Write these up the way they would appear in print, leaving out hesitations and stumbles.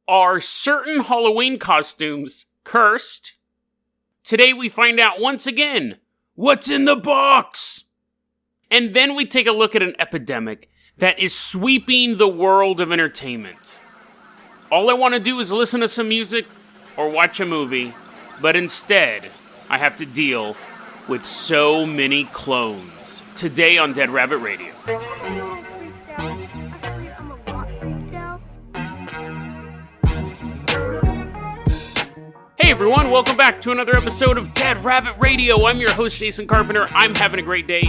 Are certain Halloween costumes cursed? Today we find out once again, what's in the box? And then we take a look at an epidemic that is sweeping the world of entertainment. All I want to do is listen to some music or watch a movie, but instead, I have to deal with so many clones. Today on Dead Rabbit Radio. Hey everyone, welcome back to another episode of Dead Rabbit Radio. I'm your host, Jason Carpenter. I'm having a great day.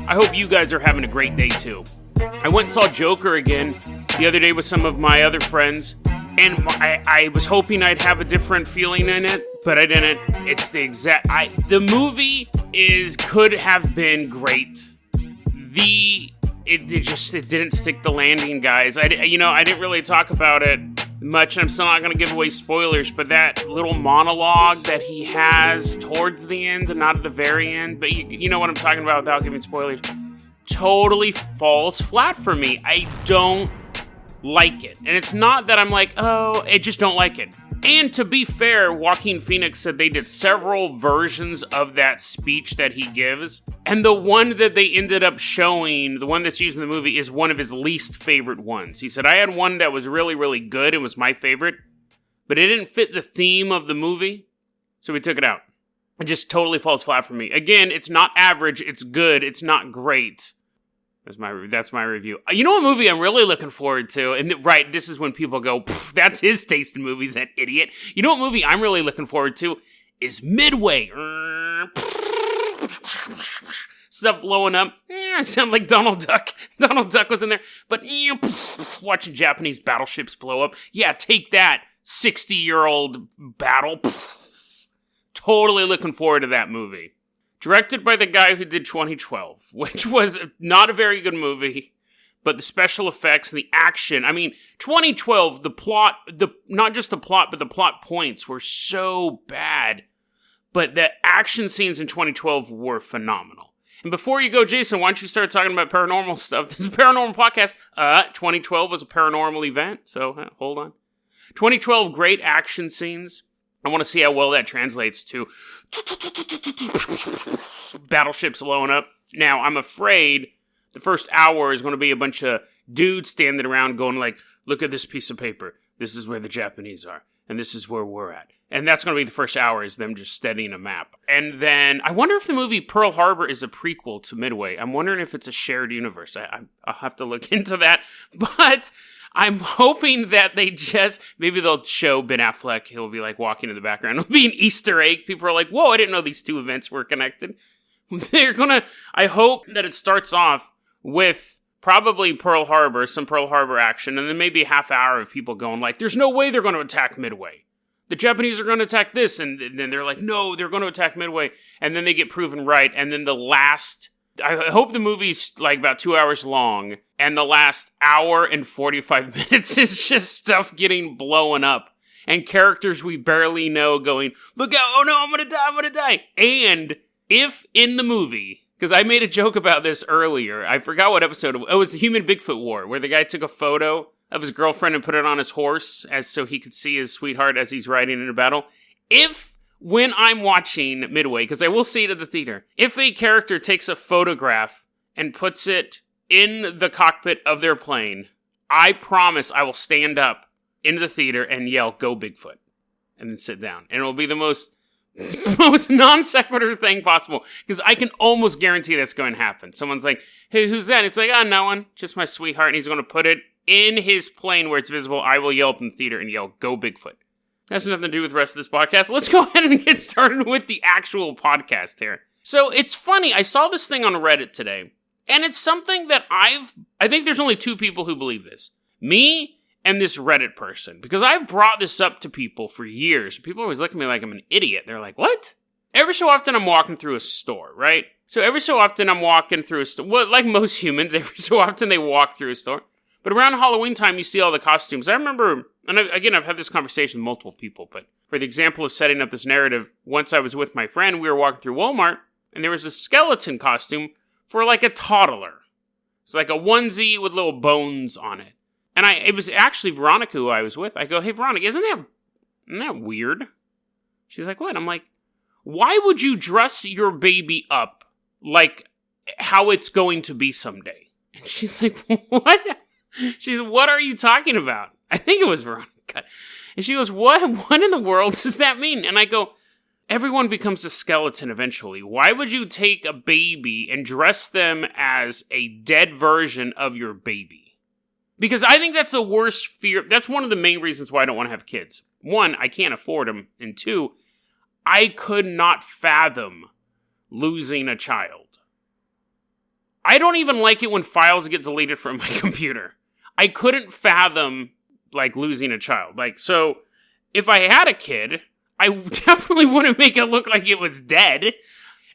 I hope you guys are having a great day too. I went and saw Joker again the other day with some of my other friends, and I was hoping I'd have a different feeling in it, but I didn't. It's the exact... the movie could have been great. It didn't stick the landing, guys. I didn't really talk about it much, and I'm still not going to give away spoilers, but that little monologue that he has towards the end, and not at the very end, but you know what I'm talking about without giving spoilers, totally falls flat for me. I don't like it. And it's not that I'm like, oh, I just don't like it. And to be fair, Joaquin Phoenix said they did several versions of that speech that he gives, and the one that they ended up showing, the one that's used in the movie, is one of his least favorite ones. He said, I had one that was really, really good, it was my favorite, but it didn't fit the theme of the movie, so we took it out. It just totally falls flat for me. Again, it's not average, it's good, it's not great. That's my review. You know what movie I'm really looking forward to? And right, this is when people go, that's his taste in movies, that idiot. You know what movie I'm really looking forward to? Is Midway. Stuff blowing up. I sound like Donald Duck. Donald Duck was in there. But watching Japanese battleships blow up. Yeah, take that, 60-year-old battle. Totally looking forward to that movie. Directed by the guy who did 2012, which was not a very good movie, but the special effects and the action. I mean, 2012, the plot, not just the plot, but the plot points were so bad, but the action scenes in 2012 were phenomenal. And before you go, Jason, why don't you start talking about paranormal stuff? This is a paranormal podcast. 2012 was a paranormal event, so hold on. 2012, great action scenes. I want to see how well that translates to battleships blowing up. Now, I'm afraid the first hour is going to be a bunch of dudes standing around going like, look at this piece of paper. This is where the Japanese are, and this is where we're at. And that's going to be the first hour, is them just studying a map. And then, I wonder if the movie Pearl Harbor is a prequel to Midway. I'm wondering if it's a shared universe. I'll have to look into that. But I'm hoping that maybe they'll show Ben Affleck. He'll be like walking in the background. It'll be an Easter egg. People are like, whoa, I didn't know these two events were connected. I hope that it starts off with probably Pearl Harbor, some Pearl Harbor action, and then maybe a half hour of people going like, there's no way they're going to attack Midway. The Japanese are going to attack this, and then they're like, no, they're going to attack Midway, and then they get proven right, and then I hope the movie's like about 2 hours long, and the last hour and 45 minutes is just stuff getting blown up, and characters we barely know going, look out, oh no, I'm gonna die. And if in the movie, because I made a joke about this earlier, I forgot what episode, it was the Human Bigfoot War, where the guy took a photo of his girlfriend and put it on his horse so he could see his sweetheart as he's riding in a battle. When I'm watching Midway, because I will see it at the theater, if a character takes a photograph and puts it in the cockpit of their plane, I promise I will stand up into the theater and yell, go Bigfoot, and then sit down. And it'll be the most non sequitur thing possible, because I can almost guarantee that's going to happen. Someone's like, hey, who's that? And it's like, no one, just my sweetheart, and he's going to put it in his plane where it's visible. I will yell up in the theater and yell, go Bigfoot. That has nothing to do with the rest of this podcast. Let's go ahead and get started with the actual podcast here. So it's funny, I saw this thing on Reddit today, and it's something that I think there's only two people who believe this. Me and this Reddit person. Because I've brought this up to people for years. People always look at me like I'm an idiot. They're like, what? Every so often I'm walking through a store, right? So every so often I'm walking through a store. Well, like most humans, every so often they walk through a store. But around Halloween time, you see all the costumes. I remember, and I've had this conversation with multiple people, but for the example of setting up this narrative, once I was with my friend, we were walking through Walmart, and there was a skeleton costume for like a toddler. It's like a onesie with little bones on it. And it was actually Veronica who I was with. I go, hey, Veronica, isn't that weird? She's like, what? I'm like, why would you dress your baby up like how it's going to be someday? And she's like, what? She's like, what are you talking about? I think it was Veronica. And she goes, what in the world does that mean? And I go, everyone becomes a skeleton eventually. Why would you take a baby and dress them as a dead version of your baby? Because I think that's the worst fear. That's one of the main reasons why I don't want to have kids. One, I can't afford them. And two, I could not fathom losing a child. I don't even like it when files get deleted from my computer. I couldn't fathom, losing a child. So, if I had a kid, I definitely wouldn't make it look like it was dead.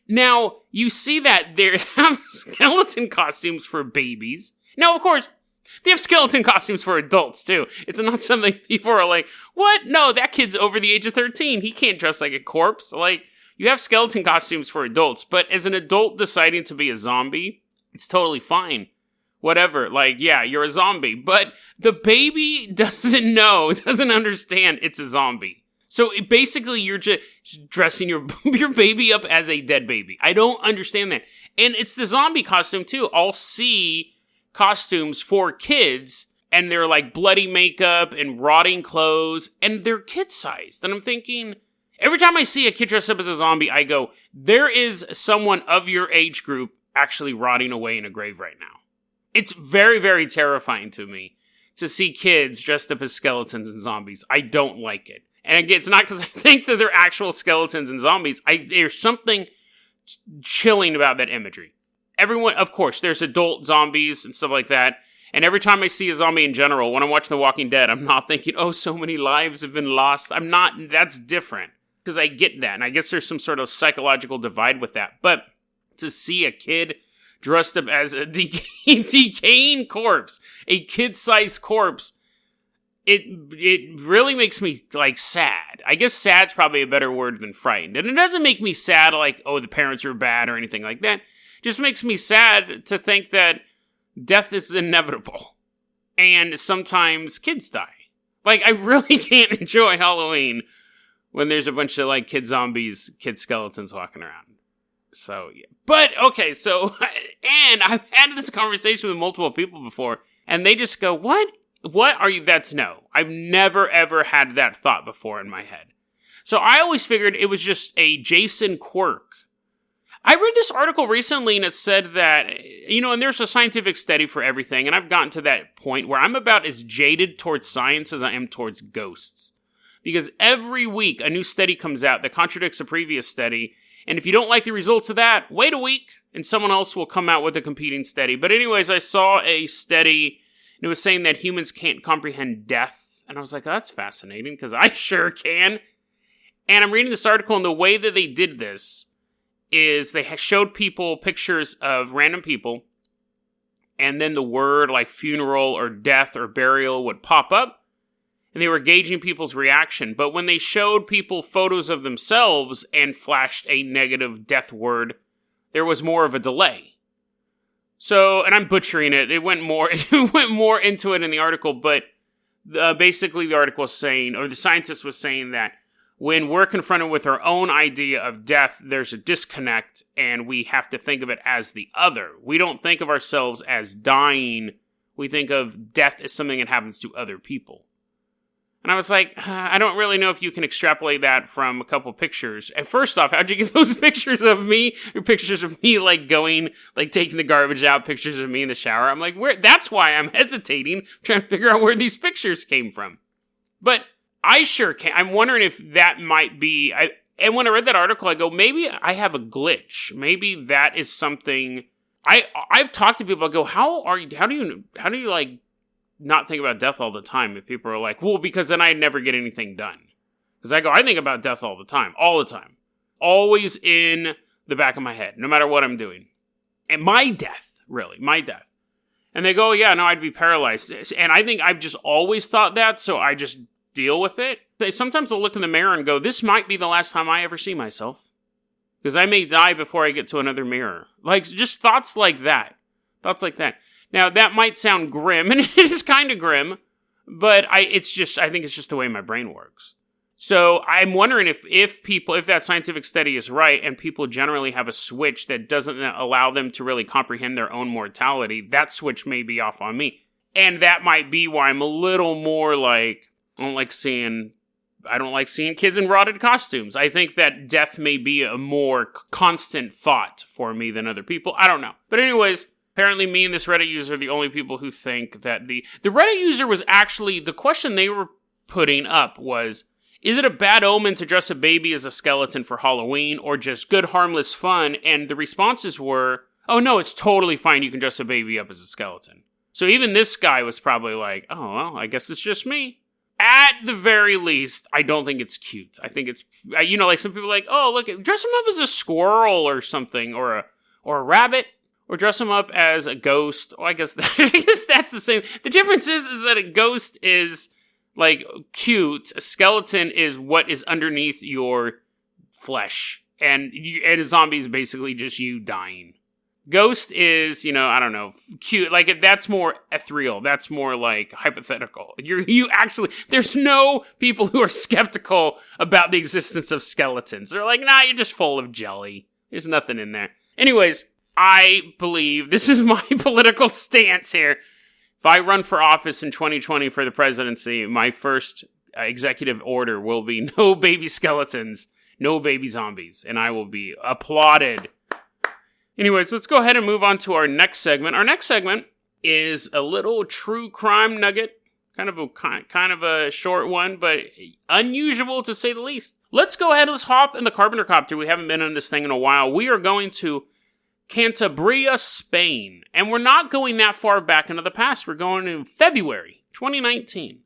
Now, you see that they have skeleton costumes for babies. Now, of course, they have skeleton costumes for adults, too. It's not something people are like, what? No, that kid's over the age of 13. He can't dress like a corpse. You have skeleton costumes for adults, but as an adult deciding to be a zombie, it's totally fine. Whatever, yeah, you're a zombie. But the baby doesn't understand it's a zombie. So basically, you're just dressing your baby up as a dead baby. I don't understand that. And it's the zombie costume, too. I'll see costumes for kids, and they're bloody makeup and rotting clothes, and they're kid-sized. And I'm thinking, every time I see a kid dressed up as a zombie, I go, there is someone of your age group actually rotting away in a grave right now. It's very, very terrifying to me to see kids dressed up as skeletons and zombies. I don't like it. And again, it's not because I think that they're actual skeletons and zombies. There's something chilling about that imagery. Everyone, of course, there's adult zombies and stuff like that. And every time I see a zombie in general, when I'm watching The Walking Dead, I'm not thinking, oh, so many lives have been lost. I'm not, that's different. Because I get that. And I guess there's some sort of psychological divide with that. But to see a kid dressed up as a decaying corpse, a kid-sized corpse, it really makes me, sad. I guess sad's probably a better word than frightened. And it doesn't make me sad oh, the parents are bad or anything like that. It just makes me sad to think that death is inevitable. And sometimes kids die. I really can't enjoy Halloween when there's a bunch of, kid zombies, kid skeletons walking around. So, yeah. But, okay, and I've had this conversation with multiple people before, and they just go, what? What are you? That's no. I've never, ever had that thought before in my head. So I always figured it was just a Jason quirk. I read this article recently, and it said that, and there's a scientific study for everything, and I've gotten to that point where I'm about as jaded towards science as I am towards ghosts. Because every week, a new study comes out that contradicts a previous study, and if you don't like the results of that, wait a week, and someone else will come out with a competing study. But anyways, I saw a study, and it was saying that humans can't comprehend death. And I was like, oh, that's fascinating, because I sure can. And I'm reading this article, and the way that they did this is they showed people pictures of random people, and then the word funeral or death or burial would pop up. And they were gauging people's reaction. But when they showed people photos of themselves and flashed a negative death word, there was more of a delay. So, and I'm butchering it. It went more into it in the article. But basically the article was saying, or the scientist was saying that when we're confronted with our own idea of death, there's a disconnect and we have to think of it as the other. We don't think of ourselves as dying. We think of death as something that happens to other people. And I was like, I don't really know if you can extrapolate that from a couple pictures. And first off, how'd you get those pictures of me? Or pictures of me, going, taking the garbage out, pictures of me in the shower. I'm like, where? That's why I'm hesitating, trying to figure out where these pictures came from. But I sure can. I'm wondering if that might be, and when I read that article, I go, maybe I have a glitch. Maybe that is something, I've talked to people, I go, how do you not think about death all the time? If people are like, well, because then I never get anything done. Because I go, I think about death all the time. Always in the back of my head, no matter what I'm doing. And my death. And they go, yeah, no, I'd be paralyzed. And I think I've just always thought that, so I just deal with it. Sometimes I'll look in the mirror and go, this might be the last time I ever see myself. Because I may die before I get to another mirror. Just thoughts like that. Now, that might sound grim, and it is kind of grim, but I think it's just the way my brain works. So I'm wondering if that scientific study is right, and people generally have a switch that doesn't allow them to really comprehend their own mortality, that switch may be off on me. And that might be why I'm a little more like, I don't like seeing kids in rotted costumes. I think that death may be a more constant thought for me than other people. I don't know. But anyways, apparently me and this Reddit user are the only people who think that the Reddit user was actually, the question they were putting up was, is it a bad omen to dress a baby as a skeleton for Halloween, or just good harmless fun? And the responses were, oh no, it's totally fine, you can dress a baby up as a skeleton. So even this guy was probably like, oh well, I guess it's just me. At the very least, I don't think it's cute. I think it's, like some people are like, oh look, dress him up as a squirrel or something, or a rabbit. Or dress him up as a ghost. Oh, I guess that's the same. The difference is that a ghost is, like, cute. A skeleton is what is underneath your flesh. And a zombie is basically just you dying. Ghost is, I don't know, cute. Like, that's more ethereal. That's more, like, hypothetical. You actually, there's no people who are skeptical about the existence of skeletons. They're like, nah, you're just full of jelly. There's nothing in there. Anyways, I believe, this is my political stance here, if I run for office in 2020 for the presidency, my first executive order will be no baby skeletons, no baby zombies, and I will be applauded. Anyways, let's go ahead and move on to our next segment. Our next segment is a little true crime nugget, kind of a short one, but unusual to say the least. Let's go ahead, let's hop in the Carpenter copter. We haven't been on this thing in a while. We are going to Cantabria, Spain. And we're not going that far back into the past. We're going in February 2019.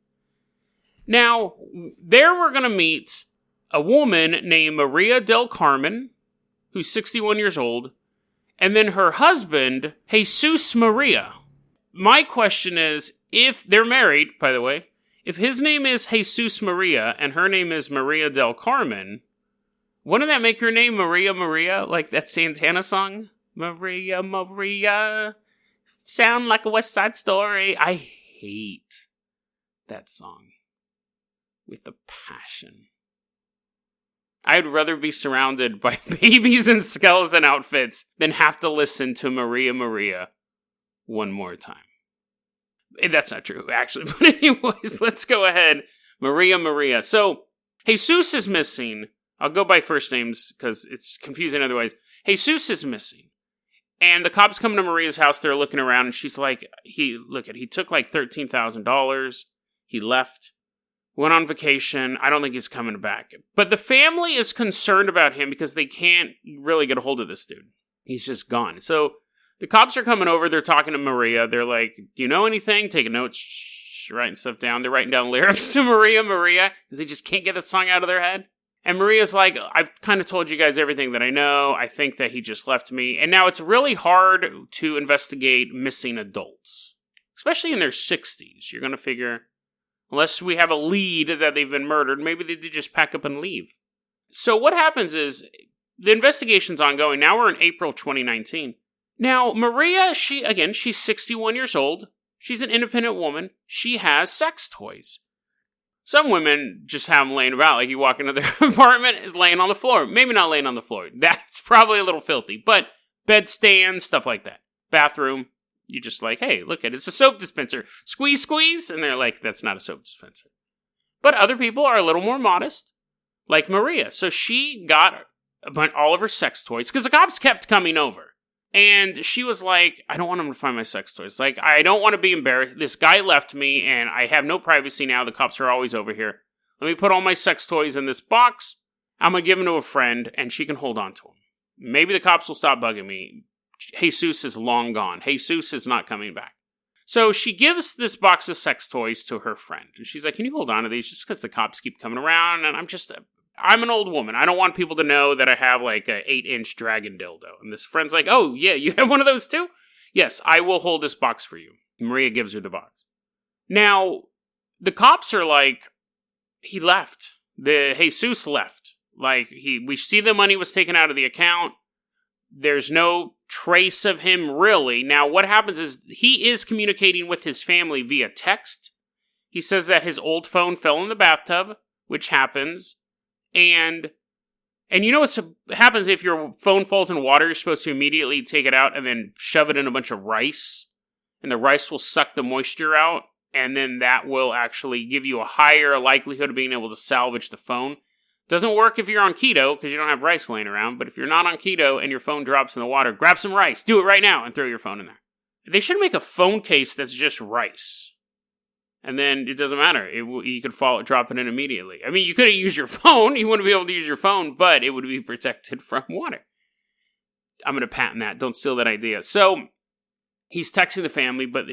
Now, there we're going to meet a woman named Maria del Carmen, who's 61 years old, and then her husband, Jesus Maria. My question is, if they're married, by the way, if his name is Jesus Maria and her name is Maria del Carmen, wouldn't that make her name Maria Maria, like that Santana song? Maria, Maria, sound like a West Side Story. I hate that song with a passion. I'd rather be surrounded by babies in skeleton outfits than have to listen to Maria, Maria one more time. That's not true, actually. But anyways, let's go ahead. Maria, Maria. So, Jesus is missing. I'll go by first names because it's confusing otherwise. Jesus is missing. And the cops come to Maria's house, they're looking around, and she's like, he took like $13,000, he left, went on vacation, I don't think he's coming back. But the family is concerned about him because they can't really get a hold of this dude. He's just gone. So the cops are coming over, they're talking to Maria, they're like, do you know anything? Taking notes, writing stuff down, they're writing down lyrics to Maria, Maria, because they just can't get the song out of their head. And Maria's like, I've kind of told you guys everything that I know. I think that he just left me. And now it's really hard to investigate missing adults, especially in their 60s. You're going to figure, unless we have a lead that they've been murdered, maybe they did just pack up and leave. So what happens is the investigation's ongoing. Now we're in April 2019. Now, Maria, she's 61 years old. She's an independent woman. She has sex toys. Some women just have them laying about, like you walk into their apartment, it's laying on the floor. Maybe not laying on the floor. That's probably a little filthy, but bed stands, stuff like that. Bathroom, you just like, hey, look at it, it's a soap dispenser. Squeeze, squeeze, and they're like, that's not a soap dispenser. But other people are a little more modest, like Maria. So she got all of her sex toys, because the cops kept coming over. And she was like, I don't want him to find my sex toys. Like, I don't want to be embarrassed. This guy left me, and I have no privacy now. The cops are always over here. Let me put all my sex toys in this box. I'm going to give them to a friend, and she can hold on to them. Maybe the cops will stop bugging me. Jesus is long gone. Jesus is not coming back. So she gives this box of sex toys to her friend. And she's like, can you hold on to these? Just because the cops keep coming around, and I'm an old woman. I don't want people to know that I have like a 8-inch dragon dildo. And this friend's like, oh, yeah, you have one of those too? Yes, I will hold this box for you. Maria gives her the box. Now, the cops are like, he left. Jesus left. Like, we see the money was taken out of the account. There's no trace of him, really. Now, what happens is he is communicating with his family via text. He says that his old phone fell in the bathtub, which happens. And you know what happens if your phone falls in water? You're supposed to immediately take it out and then shove it in a bunch of rice. And the rice will suck the moisture out. And then that will actually give you a higher likelihood of being able to salvage the phone. Doesn't work if you're on keto, because you don't have rice laying around. But if you're not on keto and your phone drops in the water, grab some rice. Do it right now and throw your phone in there. They should make a phone case that's just rice. And then it doesn't matter. You could drop it in immediately. I mean, you couldn't use your phone. You wouldn't be able to use your phone, but it would be protected from water. I'm going to patent that. Don't steal that idea. So he's texting the family, but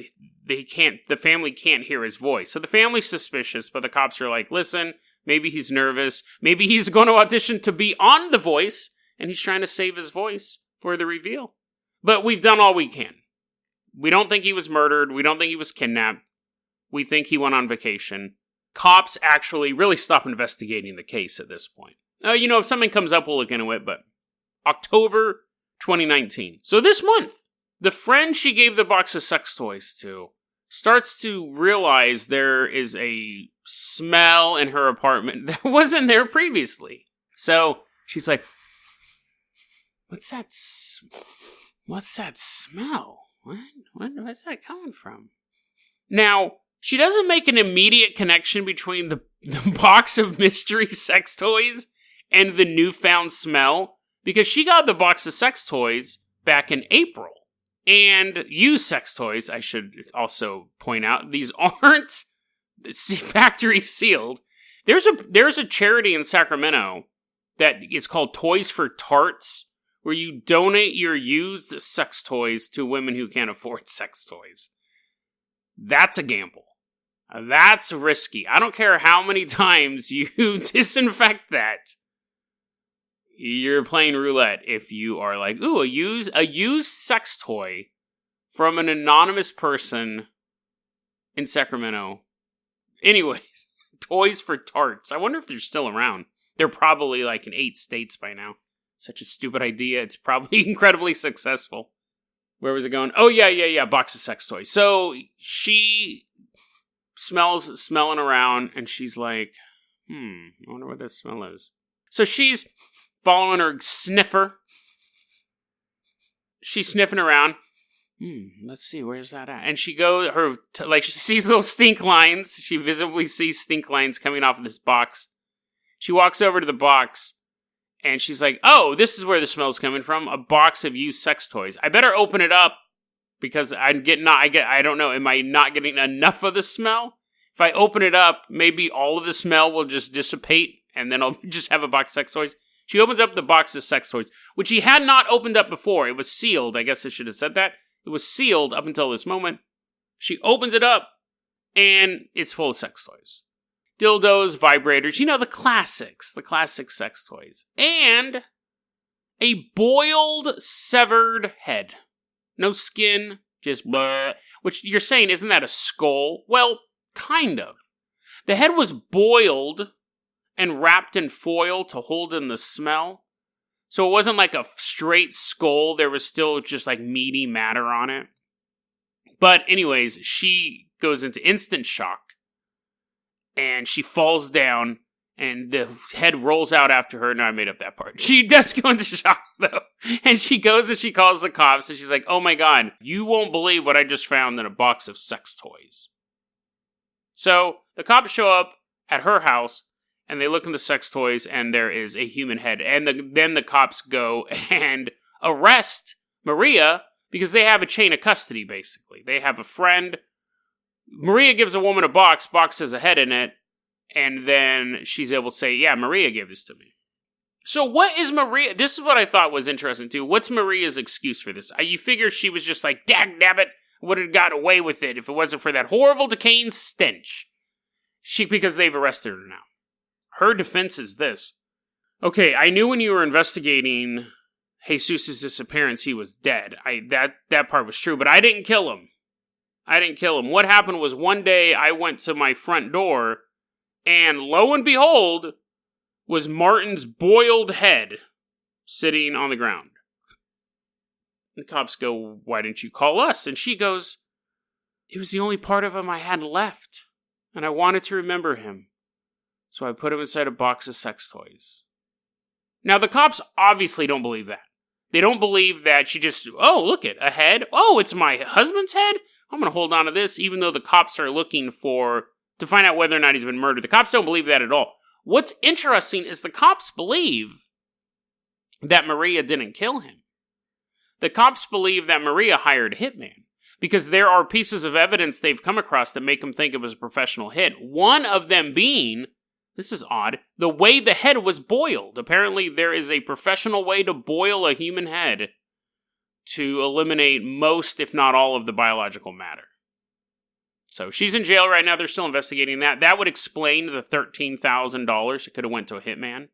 the family can't hear his voice. So the family's suspicious, but the cops are like, listen, maybe he's nervous. Maybe he's going to audition to be on The Voice, and he's trying to save his voice for the reveal. But we've done all we can. We don't think he was murdered. We don't think he was kidnapped. We think he went on vacation. Cops actually really stop investigating the case at this point. If something comes up, we'll look into it, but October 2019. So this month, the friend she gave the box of sex toys to starts to realize there is a smell in her apartment that wasn't there previously. So she's like, what's that smell? Where's that coming from? Now, she doesn't make an immediate connection between the box of mystery sex toys and the newfound smell, because she got the box of sex toys back in April. And used sex toys, I should also point out, these aren't factory sealed. There's a charity in Sacramento that is called Toys for Tarts, where you donate your used sex toys to women who can't afford sex toys. That's a gamble. That's risky. I don't care how many times you disinfect that. You're playing roulette if you are like, ooh, a used sex toy from an anonymous person in Sacramento. Anyways, Toys for Tarts. I wonder if they're still around. They're probably like in 8 states by now. Such a stupid idea. It's probably incredibly successful. Where was it going? Oh, yeah. Box of sex toys. So she smelling around, and she's like, I wonder what that smell is. So she's following her sniffer. She's sniffing around. Let's see, where's that at? And she goes, she sees little stink lines. She visibly sees stink lines coming off of this box. She walks over to the box, and she's like, oh, this is where the smell's coming from. A box of used sex toys. I better open it up, because I don't know, am I not getting enough of the smell? If I open it up, maybe all of the smell will just dissipate, and then I'll just have a box of sex toys. She opens up the box of sex toys, which she had not opened up before. It was sealed. I guess I should have said that. It was sealed up until this moment. She opens it up, and it's full of sex toys. Dildos, vibrators, the classics. The classic sex toys. And a boiled, severed head. No skin, just blah. Which you're saying, isn't that a skull? Well, kind of. The head was boiled and wrapped in foil to hold in the smell. So it wasn't like a straight skull. There was still just like meaty matter on it. But anyways, she goes into instant shock. And she falls down. And the head rolls out after her. No, I made up that part. She does go into shock, though. And she goes and she calls the cops. And she's like, oh my god, you won't believe what I just found in a box of sex toys. So the cops show up at her house. And they look in the sex toys. And there is a human head. And then the cops go and arrest Maria. Because they have a chain of custody, basically. They have a friend. Maria gives a woman a box. Box has a head in it. And then she's able to say, yeah, Maria gave this to me. So what is Maria? This is what I thought was interesting, too. What's Maria's excuse for this? You figure she was just like, dagnabbit, would have got away with it if it wasn't for that horrible decaying stench. Because they've arrested her now. Her defense is this. Okay, I knew when you were investigating Jesus' disappearance, he was dead. That part was true, but I didn't kill him. What happened was one day I went to my front door, and lo and behold, was Martin's boiled head sitting on the ground. The cops go, why didn't you call us? And she goes, it was the only part of him I had left, and I wanted to remember him. So I put him inside a box of sex toys. Now, the cops obviously don't believe that. They don't believe that she just, oh, look it, a head. Oh, it's my husband's head? I'm going to hold on to this, even though the cops are looking to find out whether or not he's been murdered. The cops don't believe that at all. What's interesting is the cops believe that Maria didn't kill him. The cops believe that Maria hired a hitman, because there are pieces of evidence they've come across that make them think it was a professional hit. One of them being, this is odd, the way the head was boiled. Apparently there is a professional way to boil a human head to eliminate most, if not all, of the biological matter. So she's in jail right now. They're still investigating that. That would explain the $13,000 it could have went to a hitman.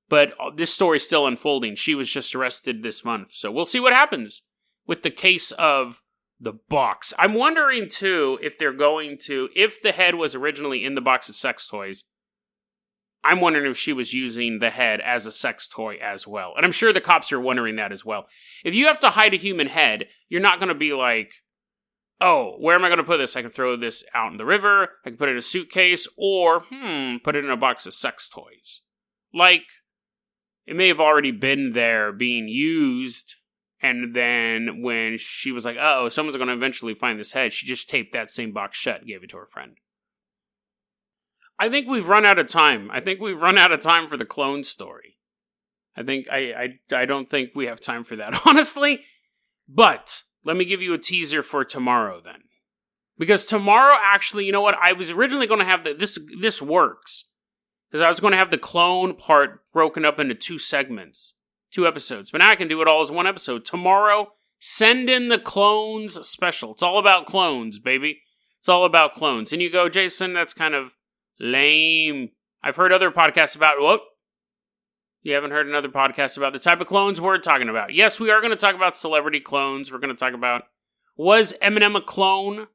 But this story's still unfolding. She was just arrested this month. So we'll see what happens with the case of the box. I'm wondering, too, if if the head was originally in the box of sex toys, I'm wondering if she was using the head as a sex toy as well. And I'm sure the cops are wondering that as well. If you have to hide a human head, you're not going to be like, oh, where am I going to put this? I can throw this out in the river, I can put it in a suitcase, or, put it in a box of sex toys. Like, it may have already been there being used, and then when she was like, uh-oh, someone's going to eventually find this head, she just taped that same box shut and gave it to her friend. I think we've run out of time. I think we've run out of time for the clone story. I don't think we have time for that, honestly. But let me give you a teaser for tomorrow then. Because tomorrow, actually, you know what? I was originally going to have this works. Because I was going to have the clone part broken up into 2 segments, 2 episodes. But now I can do it all as 1 episode. Tomorrow, send in the clones special. It's all about clones, baby. It's all about clones. And you go, Jason, that's kind of lame. I've heard other podcasts about, what? You haven't heard another podcast about the type of clones we're talking about. Yes, we are going to talk about celebrity clones. We're going to talk about, was Eminem a clone?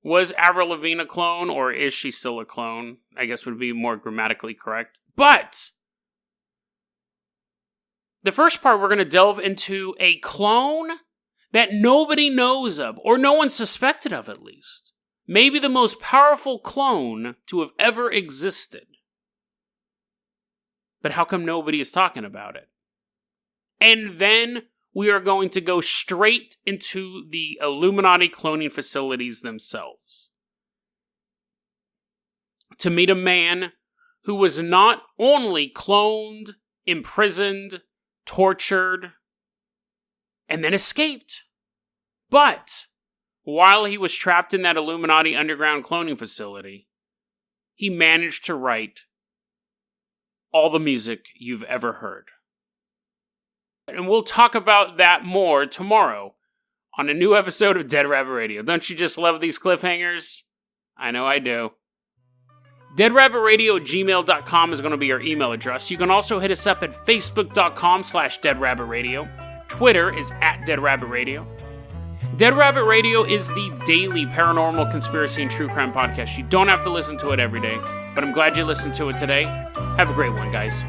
Was Avril Lavigne a clone, or is she still a clone? I guess would be more grammatically correct. But the first part, we're going to delve into a clone that nobody knows of, or no one suspected of at least. Maybe the most powerful clone to have ever existed. But how come nobody is talking about it? And then we are going to go straight into the Illuminati cloning facilities themselves. To meet a man who was not only cloned, imprisoned, tortured, and then escaped, but while he was trapped in that Illuminati underground cloning facility, he managed to write all the music you've ever heard. And we'll talk about that more tomorrow on a new episode of Dead Rabbit Radio. Don't you just love these cliffhangers? I know I do. DeadRabbitRadio@gmail.com is going to be our email address. You can also hit us up at Facebook.com/DeadRabbitRadio. Twitter is @DeadRabbitRadio. Dead Rabbit Radio is the daily paranormal, conspiracy, and true crime podcast. You don't have to listen to it every day, but I'm glad you listened to it today. Have a great one, guys.